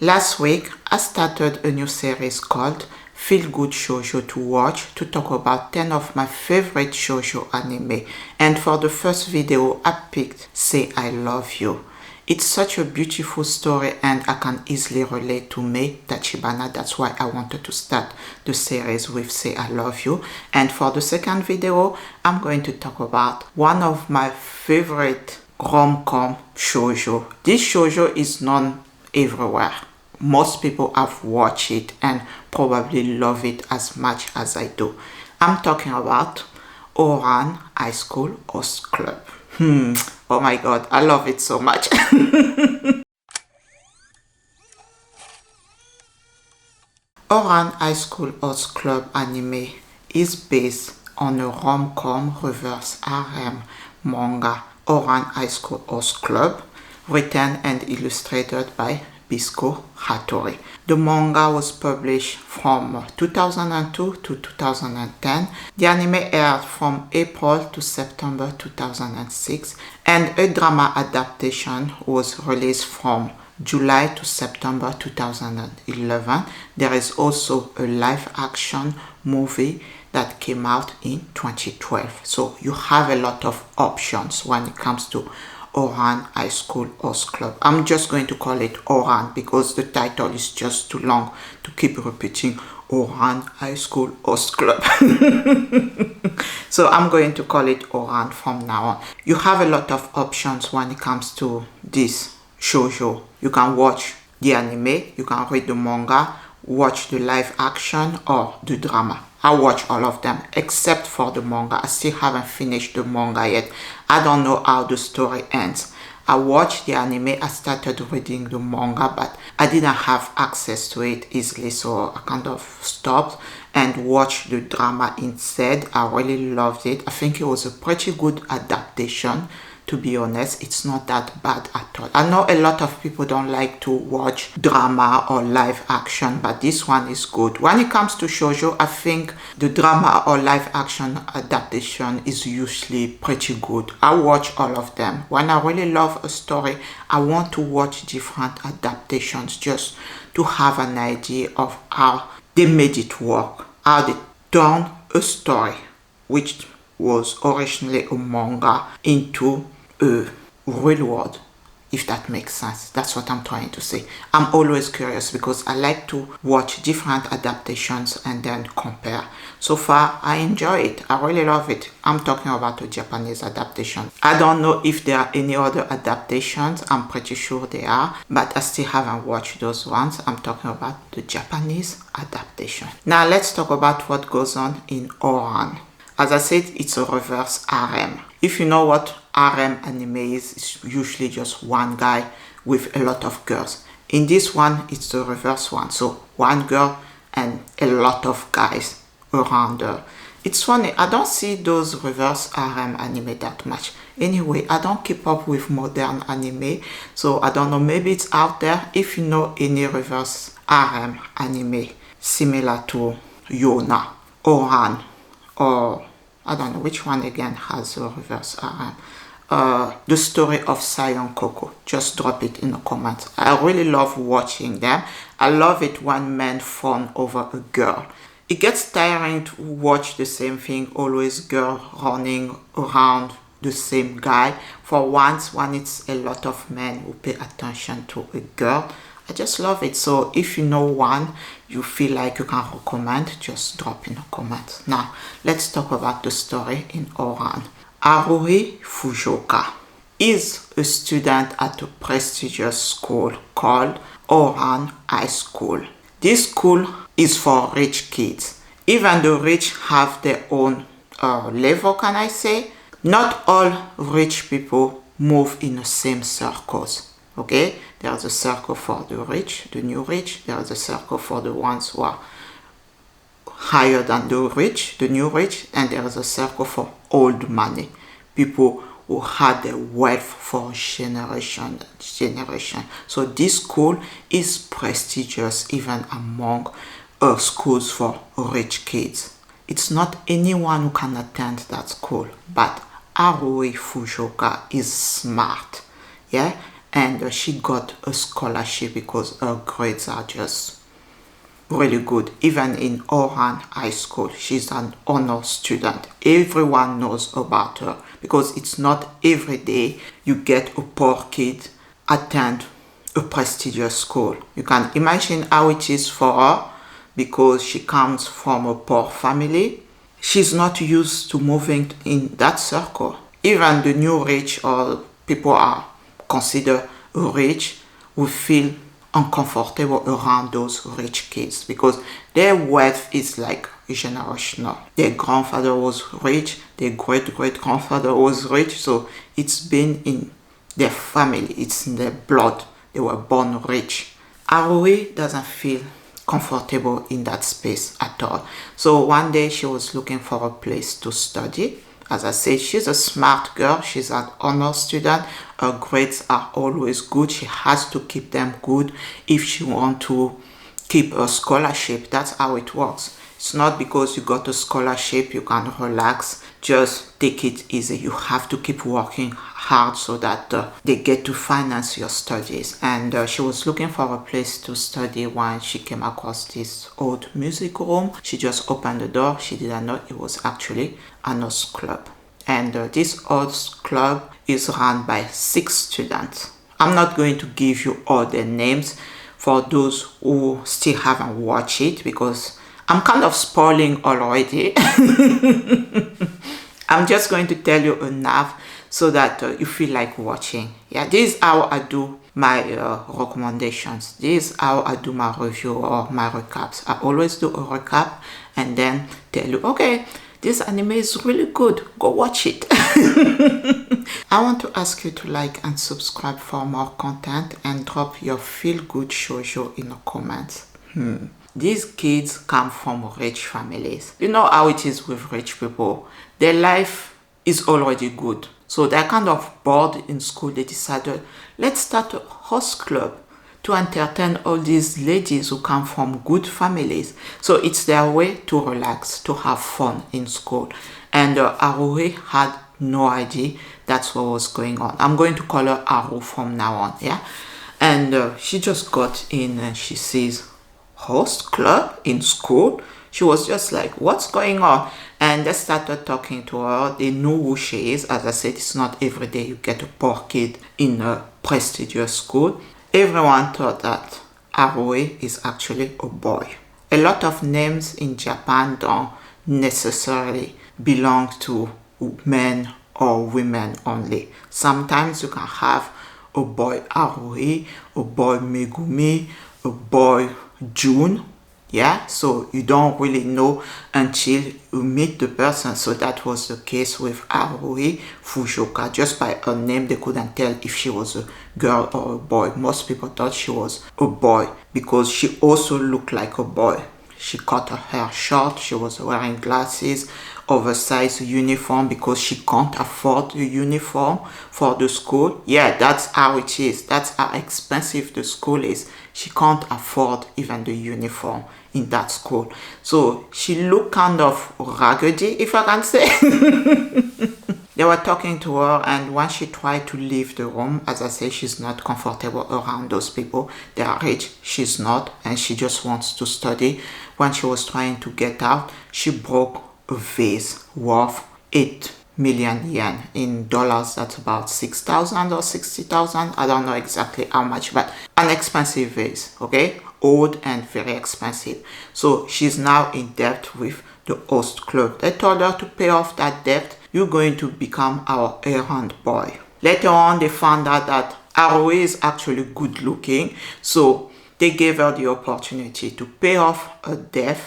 Last week, I started a new series called Good Shoujo to watch to talk about 10 of my favorite shoujo anime. And for the first video, I picked Say I Love You. It's such a beautiful story and I can easily relate to Mei Tachibana. That's why I wanted to start the series with Say I Love You. And for the second video, I'm going to talk about one of my favorite rom-com shoujo. This shoujo is known everywhere. Most people have watched it and probably love it as much as I do. I'm talking about Ouran High School Host Club. Oh my god, I love it so much. Ouran High School Host Club anime is based on a rom-com reverse harem manga, Ouran High School Host Club, written and illustrated by Bisco Hattori. The manga was published from 2002 to 2010. The anime aired from April to September 2006, and a drama adaptation was released from July to September 2011. There is also a live action movie that came out in 2012. So you have a lot of options when it comes to Ouran High School Host Club. I'm just going to call it Ouran because the title is just too long to keep repeating Ouran High School Host Club. So I'm going to call it Ouran from now on. You have a lot of options when it comes to this shoujo. You can watch the anime, you can read the manga, watch the live action or the drama. I watch all of them except for the manga. I still haven't finished the manga yet. I don't know how the story ends. I watched the anime, I started reading the manga, but I didn't have access to it easily, so I kind of stopped and watched the drama instead. I really loved it. I think it was a pretty good adaptation. To be honest, it's not that bad at all. I know a lot of people don't like to watch drama or live action, but this one is good. When it comes to shoujo, I think the drama or live action adaptation is usually pretty good. I watch all of them. When I really love a story, I want to watch different adaptations just to have an idea of how they made it work, how they turned a story, which was originally a manga, into a real world, if that makes sense. That's what I'm trying to say. I'm always curious because I like to watch different adaptations and then compare. So far, I enjoy it. I really love it. I'm talking about a Japanese adaptation. I don't know if there are any other adaptations. I'm pretty sure there are, but I still haven't watched those ones. I'm talking about the Japanese adaptation. Now, let's talk about what goes on in Ouran. As I said, it's a reverse harem. If you know what harem anime is, it's usually just one guy with a lot of girls. In this one, it's the reverse one. So one girl and a lot of guys around her. It's funny, I don't see those reverse harem anime that much. Anyway, I don't keep up with modern anime, so I don't know, maybe it's out there. If you know any reverse harem anime similar to Yona, Ouran, or I don't know which one again has a reverse harem. The story of Sion Coco. Just drop it in the comments. I really love watching them. I love it when men fawn over a girl. It gets tiring to watch the same thing, always girl running around the same guy. For once, when it's a lot of men who pay attention to a girl, I just love it. So if you know one you feel like you can recommend, just drop in the comments. Now, let's talk about the story in Ouran. Haruhi Fujioka is a student at a prestigious school called Ouran High School. This school is for rich kids. Even the rich have their own level, can I say? Not all rich people move in the same circles. Okay, there's a circle for the rich, the new rich. There's a circle for the ones who are higher than the rich, the new rich. And there's a circle for old money, people who had their wealth for generation. So this school is prestigious even among schools for rich kids. It's not anyone who can attend that school, but Haruhi Fujioka is smart. Yeah, and she got a scholarship because her grades are just really good. Even in Ouran High School, she's an honor student. Everyone knows about her because it's not every day you get a poor kid attend a prestigious school. You can imagine how it is for her because she comes from a poor family. She's not used to moving in that circle. Even the new rich or people are considered rich will feel uncomfortable around those rich kids because their wealth is like generational. Their grandfather was rich, their great-great-grandfather was rich, so it's been in their family, it's in their blood. They were born rich. Haruhi doesn't feel comfortable in that space at all. So one day she was looking for a place to study. As I said, she's a smart girl. She's an honor student. Her grades are always good. She has to keep them good if she wants to keep a scholarship. That's how it works. It's not because you got a scholarship you can relax. Just take it easy. You have to keep working hard so that they get to finance your studies. And she was looking for a place to study when she came across this old music room. She just opened the door. She didn't know it was actually a nurse club. And this old club is run by 6 students. I'm not going to give you all their names for those who still haven't watched it because I'm kind of spoiling already. I'm just going to tell you enough so that you feel like watching. Yeah, this is how I do my recommendations. This is how I do my review or my recaps. I always do a recap and then tell you, okay, this anime is really good. Go watch it. I want to ask you to like and subscribe for more content and drop your feel good shoujo in the comments. These kids come from rich families. You know how it is with rich people. Their life is already good. So they're kind of bored in school. They decided, let's start a host club to entertain all these ladies who come from good families. So it's their way to relax, to have fun in school. And Haruhi had no idea that's what was going on. I'm going to call her Haru from now on, yeah? And she just got in and she sees host club in school. She was just like, what's going on? And they started talking to her. They knew who she is. As I said, it's not every day you get a poor kid in a prestigious school. Everyone thought that Haruhi is actually a boy. A lot of names in Japan don't necessarily belong to men or women only. Sometimes you can have a boy Haruhi, a boy Megumi, a boy June. Yeah, so you don't really know until you meet the person. So that was the case with Haruhi Fujioka. Just by her name, they couldn't tell if she was a girl or a boy. Most people thought she was a boy because she also looked like a boy. She cut her hair short. She was wearing glasses, oversized uniform because she can't afford the uniform for the school. Yeah, that's how it is. That's how expensive the school is. She can't afford even the uniform in that school. So she looked kind of raggedy, if I can say. They were talking to her, and when she tried to leave the room, as I say, she's not comfortable around those people. They are rich, she's not, and she just wants to study. When she was trying to get out, she broke a vase worth 8 million yen. In dollars, that's about 6,000 or 60,000. I don't know exactly how much, but an expensive vase, okay? Old and very expensive. So she's now in debt with the host club. They told her to pay off that debt. You're going to become our errand boy. Later on, they found out that Haruhi is actually good looking. So they gave her the opportunity to pay off a debt.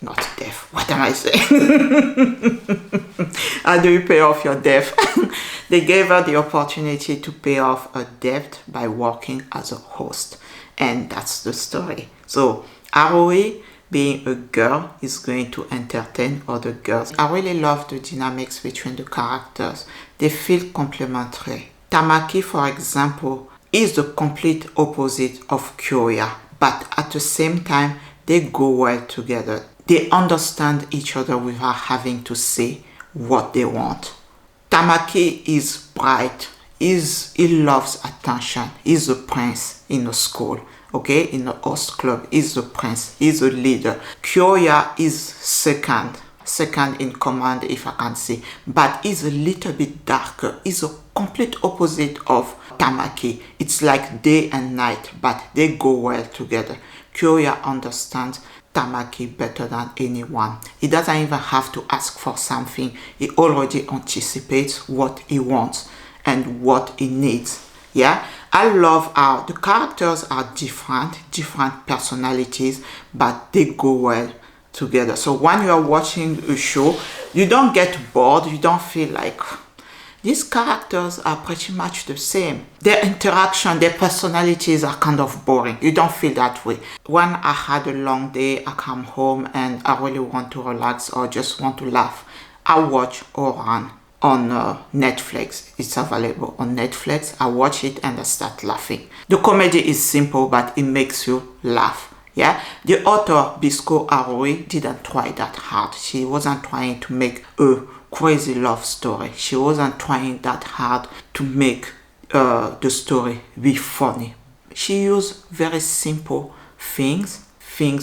Not debt. What am I saying? How do you pay off your debt? They gave her the opportunity to pay off a debt by working as a host. And that's the story. So Haruhi, being a girl, is going to entertain other girls. I really love the dynamics between the characters. They feel complementary. Tamaki, for example, is the complete opposite of Kyoya, but at the same time, they go well together. They understand each other without having to say what they want. Tamaki is bright, he loves attention. He's a prince in a school, okay, in the host club. He's the prince, he's a leader. Kyoya is second in command, if I can say, but he's a little bit darker. He's a complete opposite of Tamaki. It's like day and night, but they go well together. Kyoya understands Tamaki better than anyone. He doesn't even have to ask for something. He already anticipates what he wants and what he needs. Yeah, I love how the characters are different personalities, but they go well together. So when you are watching a show, you don't get bored. You don't feel like these characters are pretty much the same. Their interaction, their personalities are kind of boring. You don't feel that way. When I had a long day, I come home and I really want to relax or just want to laugh, I watch Ouran on Netflix. It's available on Netflix. I watch it and I start laughing. The comedy is simple, but it makes you laugh. Yeah, the author Bisco Haruhi didn't try that hard. She wasn't trying to make a crazy love story. She wasn't trying that hard to make the story be funny. She used very simple things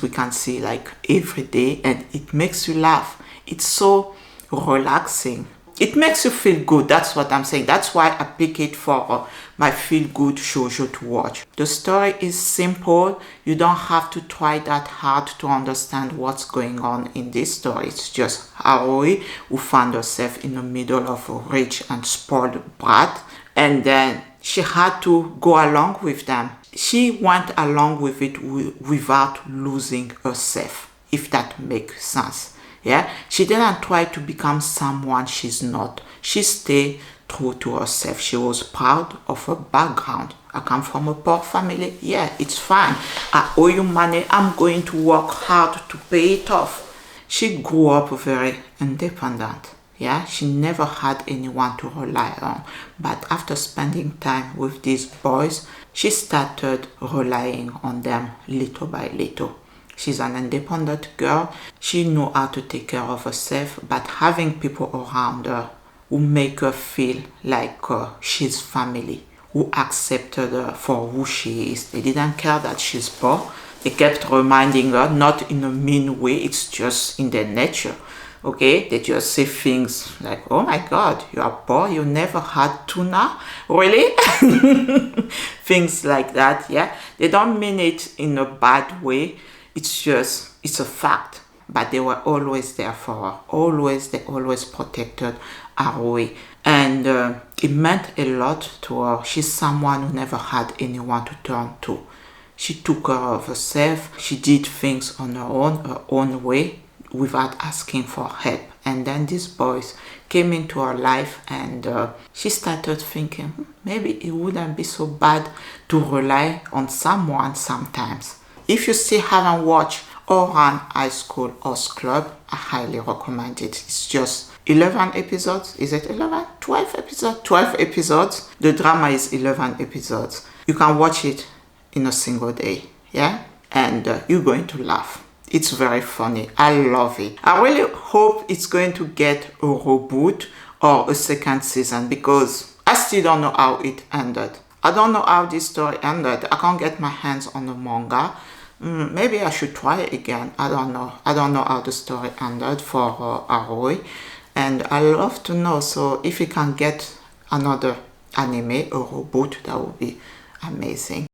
we can see like every day, and it makes you laugh. It's so relaxing. It makes you feel good. That's what I'm saying. That's why I pick it for my feel-good shoujo to watch. The story is simple. You don't have to try that hard to understand what's going on in this story. It's just Haruhi who found herself in the middle of a rich and spoiled brat, and then she had to go along with them. She went along with it without losing herself, if that makes sense. Yeah, she didn't try to become someone she's not. She stayed true to herself. She was proud of her background. I come from a poor family. Yeah, it's fine. I owe you money. I'm going to work hard to pay it off. She grew up very independent. Yeah, she never had anyone to rely on. But after spending time with these boys, she started relying on them little by little. She's an independent girl. She knew how to take care of herself, but having people around her who make her feel like she's family, who accepted her for who she is. They didn't care that she's poor. They kept reminding her, not in a mean way, it's just in their nature. Okay, they just say things like, oh my God, you are poor, you never had tuna, really? Things like that, yeah. They don't mean it in a bad way. It's just, it's a fact. But they were always there for her. They always protected Haruhi. And it meant a lot to her. She's someone who never had anyone to turn to. She took care of herself. She did things on her own way, without asking for help. And then these boys came into her life, and she started thinking, maybe it wouldn't be so bad to rely on someone sometimes. If you still haven't watched Ouran High School Host Club, I highly recommend it. It's just 11 episodes. Is it 11? 12 episodes? 12 episodes. The drama is 11 episodes. You can watch it in a single day, yeah? And you're going to laugh. It's very funny. I love it. I really hope it's going to get a reboot or a second season, because I still don't know how it ended. I don't know how this story ended. I can't get my hands on the manga. Maybe I should try it again. I don't know. I don't know how the story ended for Haruhi. And I love to know. So if you can get another anime or reboot, that would be amazing.